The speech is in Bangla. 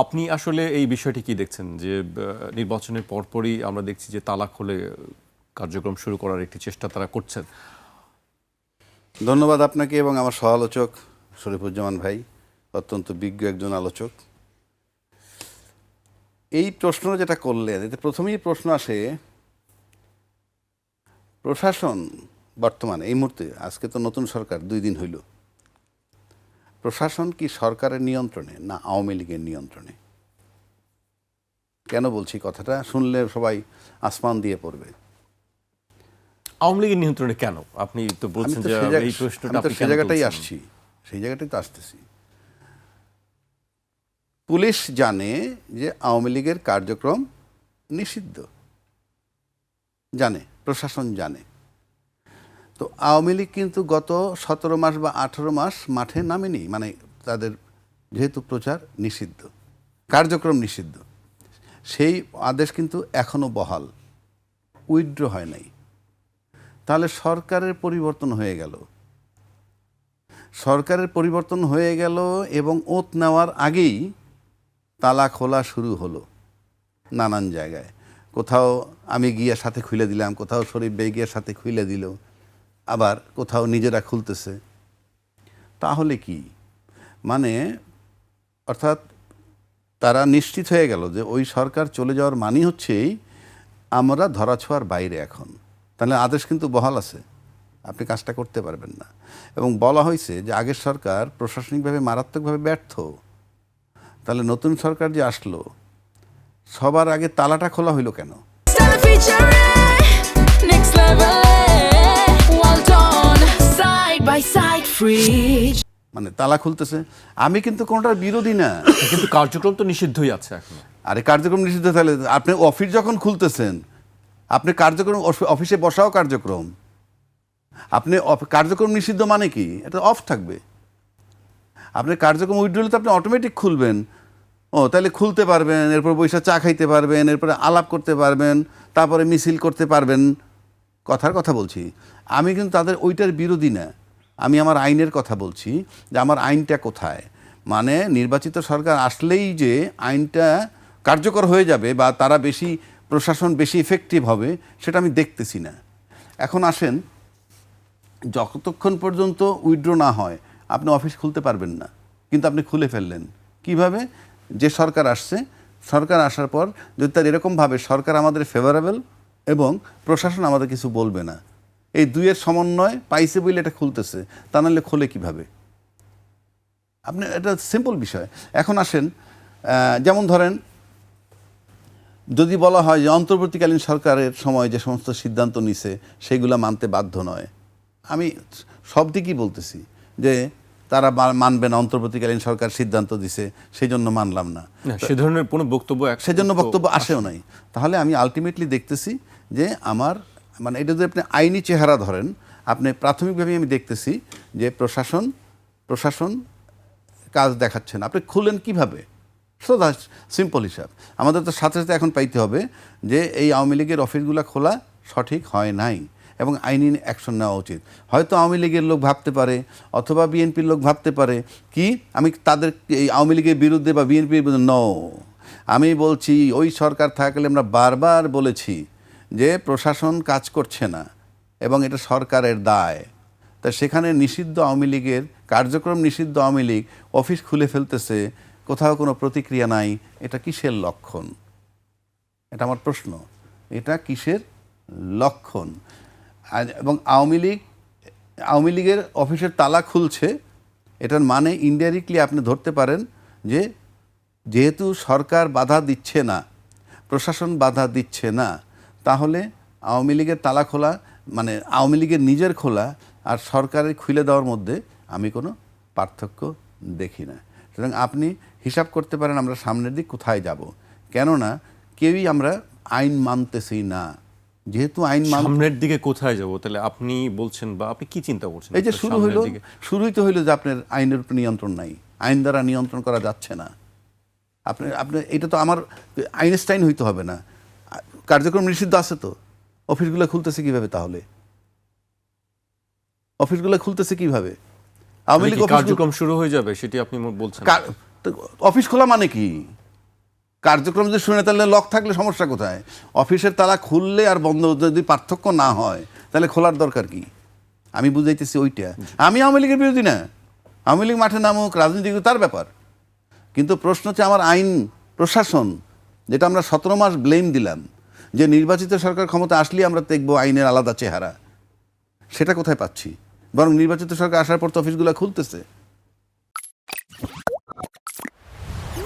আপনি আসলে এই বিষয়টি কি দেখছেন যে নির্বাচনের পরপরই আমরা দেখছি যে তালা খুলে কার্যক্রম শুরু করার একটি চেষ্টা তারা করছেন? ধন্যবাদ আপনাকে এবং আমার সহ-আলোচক শরীফুজ্জামান ভাই, অত্যন্ত বিজ্ঞ একজন আলোচক। এই প্রশ্ন যেটা করলেন, এতে প্রথমেই প্রশ্ন আসে প্রশাসন বর্তমানে এই মুহূর্তে, আজকে তো নতুন সরকার 2 দিন হইল, প্রশাসন কি সরকারের নিয়ন্ত্রণে না আওয়ামী লীগের নিয়ন্ত্রণে? কেন বলছি কথাটা, শুনলে সবাই আসমান দিয়ে পড়বে। আওয়ামী লীগের নিয়ন্ত্রণে কেন? আপনি তো বলছেন যে এই প্রশ্নটা আপনি সেই জায়গাটাই আসছি, সেই জায়গাটাই তো আসতেছি। পুলিশ জানে যে আওয়ামী লীগের কার্যক্রম নিষিদ্ধ, জানে, প্রশাসন জানে। তো আওয়ামী লীগ কিন্তু গত 17 মাস বা 18 মাস মাঠে নামেনি, মানে তাদের যেহেতু প্রচার নিষিদ্ধ, কার্যক্রম নিষিদ্ধ, সেই আদেশ কিন্তু এখনো বহাল, উইথড্র হয় নাই। তাহলে সরকারের পরিবর্তন হয়ে গেল, সরকারের পরিবর্তন হয়ে গেল এবং ওত নেওয়ার আগেই তালা খোলা শুরু হলো নানান জায়গায়। কোথাও আমি গিয়ে সাথে খুলে দিলাম, কোথাও শরীফ বেগ গিয়ে সাথে খুলে দিল, আবার কোথাও নিজেরা খুলতেছে। তাহলে কি মানে, অর্থাৎ তারা নিশ্চিত হয়ে গেল যে ওই সরকার চলে যাওয়ার মানেই হচ্ছেই আমরা ধরাছোঁয়ার বাইরে এখন। তাহলে আদেশ কিন্তু বহাল আছে, আপনি কাজটা করতে পারবেন না। এবং বলা হয়েছে যে আগের সরকার প্রশাসনিকভাবে মারাত্মকভাবে ব্যর্থ। তাহলে নতুন সরকার যে আসলো, সবার আগে তালাটা খোলা হইল কেন? মানে তালা খুলতেছে, আমি কিন্তু কোনোটার বিরোধী না, কিন্তু কার্যক্রম তো নিষিদ্ধই আছে এখন। আরে কার্যক্রম নিষিদ্ধ, তাহলে আপনি অফিস যখন খুলতেছেন, আপনি কার্যক্রম অফিসে বসাও কার্যক্রম, আপনি কার্যক্রম নিষিদ্ধ মানে কি? এটা অফ থাকবে। আপনি কার্যক্রম উইথড্রলে তো আপনি অটোমেটিক খুলবেন। ও তাহলে খুলতে পারবেন, এরপর বৈশা চা খাইতে পারবেন, এরপরে আলাপ করতে পারবেন, তারপরে মিছিল করতে পারবেন। কথার কথা বলছি, আমি কিন্তু তাদের ওইটার বিরোধী না, আমি আমার আইনের কথা বলছি যে আমার আইনটা কোথায়। মানে নির্বাচিত সরকার আসলেই যে আইনটা কার্যকর হয়ে যাবে বা তারা বেশি, প্রশাসন বেশি ইফেক্টিভ হবে, সেটা আমি দেখতেছি না। এখন আসেন, যতক্ষণ পর্যন্ত উইথড্র না হয় আপনি অফিস খুলতে পারবেন না, কিন্তু আপনি খুলে ফেললেন কিভাবে? যে সরকার আসছে, সরকার আসার পর যদি তার এরকমভাবে সরকার আমাদের ফেভারেবল এবং প্রশাসন আমাদের কিছু বলবে না, এই দুইয়ের সমন্বয় পাইছে বলে এটা খুলতেছে, তা নাহলে খোলে কিভাবে? আপনি, এটা সিম্পল বিষয়। এখন আসেন, যেমন ধরেন যদি বলা হয় যে অন্তর্বর্তীকালীন সরকারের সময় যে সমস্ত সিদ্ধান্ত নিছে সেগুলো মানতে বাধ্য নয়, আমি সব দিকই বলতেছি যে তারা মানবে না, অন্তর্বর্তীকালীন সরকার সিদ্ধান্ত দিছে সেই জন্য মানলাম না, সে ধরনের কোনো বক্তব্য, সেজন্য বক্তব্য আসেও নাই। তাহলে আমি আলটিমেটলি দেখতেছি যে আমার, মানে এটা যদি আপনি আইনি চেহারা ধরেন, আপনি প্রাথমিকভাবে আমি দেখতেছি যে প্রশাসন কাজ দেখাচ্ছে না। আপনি খুলেন কিভাবে? সোজা সিম্পল হিসাব। আমাদের তো সাথে সাথে এখন পাইতে হবে যে এই আওয়ামী লীগের অফিসগুলো খোলা সঠিক হয় নাই এবং আইনি অ্যাকশন নেওয়া উচিত। হয়তো আওয়ামী লীগের লোক ভাবতে পারে অথবা বিএনপির লোক ভাবতে পারে কি আমি তাদের এই আওয়ামী লীগের বিরুদ্ধে বা বিএনপির বিরুদ্ধে, নো, আমি বলছি ওই সরকার থাকলে আমরা বারবার বলেছি যে প্রশাসন কাজ করছে না এবং এটা সরকারের দায়। তা সেখানে নিষিদ্ধ আওয়ামী লীগের কার্যক্রম, নিষিদ্ধ আওয়ামী লীগ অফিস খুলে ফেলতেছে, কোথাও কোনো প্রতিক্রিয়া নাই, এটা কিসের লক্ষণ? এটা আমার প্রশ্ন, এটা কিসের লক্ষণ? এবং আওয়ামী লীগের অফিসের তালা খুলছে, এটার মানে ইনডাইরেক্টলি আপনি ধরতে পারেন যে যেহেতু সরকার বাধা দিচ্ছে না, প্রশাসন বাধা দিচ্ছে না, তাহলে আওয়ামী লীগের তালা খোলা মানে আওয়ামী লীগের নিজের খোলা আর সরকারের খুলে দেওয়ার মধ্যে আমি কোনো পার্থক্য দেখি না। সুতরাং আপনি হিসাব করতে পারেন আমরা সামনের দিক কোথায় যাব। কেননা কেউই আমরা আইন মানতেছি না, যেহেতু আইন সামনের দিকে কোথায় যাব, তাহলে আপনি বলছেন বা আপনি কি চিন্তা করছেন? এই যে শুরুই তো হইলো যে আপনার আইনের উপর নিয়ন্ত্রণ নাই, আইন দ্বারা নিয়ন্ত্রণ করা যাচ্ছে না। আপনি এটা তো আমার আইনস্টাইন হইতে হবে না, কার্যক্রম নিষিদ্ধ আছে তো, অফিসগুলো খুলতেছে কিভাবে? তাহলে অফিসগুলো খুলতেছে কিভাবে? আওয়ামী লীগ কার্যক্রম শুরু হয়ে যাবে সেটি আপনি বলছেন? অফিস খোলা মানে কি? কার্যক্রম যদি শুনে তাহলে লক থাকলে সমস্যা কোথায়? অফিসের তালা খুললে আর বন্ধ যদি পার্থক্য না হয় তাহলে খোলার দরকার কি? আমি বুঝাইতেছি ওইটা। আমি আওয়ামী লীগের বিরোধী না, আওয়ামী লীগ মাঠে নামুক, রাজনীতি তার ব্যাপার, কিন্তু প্রশ্ন হচ্ছে আমার আইন প্রশাসন, যেটা আমরা 17 মাস ব্লেম দিলাম যে নির্বাচিত সরকার ক্ষমতা আসলে আমরা দেখবো আইনের আলাদা চেহারা, সেটা কোথায় পাচ্ছি? বরং নির্বাচিত সরকার আসার পর তো অফিসগুলো খুলতেছে।